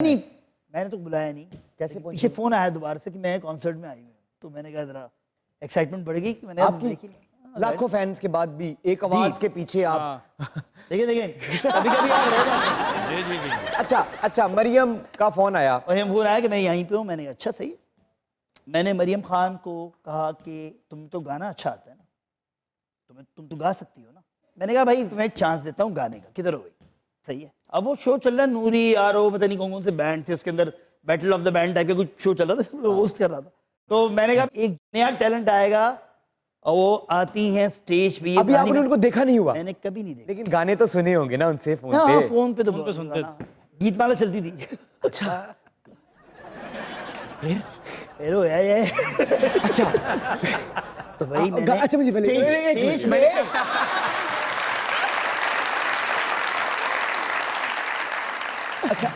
नहीं, मैंने तो बुलाया नहीं। कैसे पीछे फोन आया दोबारा से कि मैं कॉन्सर्ट में आई हूँ, तो मैंने कहा जरा एक्साइटमेंट बढ़ गई कि मैंने आपकी लाखों फैंस के बाद भी एक आवाज के पीछे आप देखिए कभी कभी आप रह जाते हैं। जी। अच्छा मरियम का फोन आया और हम फोन आया कि मैं यहीं पे हूँ। मैंने कहा अच्छा सही। मैंने मरियम खान को कहा कि तुम तो गाना अच्छा आता है ना, तुम तो गा सकती हो ना। मैंने कहा भाई तुम्हें चांस देता हूँ गाने का, किधर हो भाई? सही है। अब वो शो चल रहा है, नूरी आरो पता नहीं कौन कौन से बैंड थे, उसके अंदर battle of the band type का कुछ शो चल रहा था, मैं होस्ट कर रहा था। तो मैंने कहा एक नया टैलेंट आएगा और वो आती हैं स्टेज पे। अभी आपने उनको देखा नहीं हुआ? मैंने कभी नहीं देखा। लेकिन गाने तो सुने होंगे ना उनसे फोन पे? हाँ, फोन पे तो फोन पे सुनते थे। गीतमाला चलती थी। अच्छा फिर हो ये अच्छा तो भाई मैंने अच्छा मुझे पहले स्टेज में अच्छा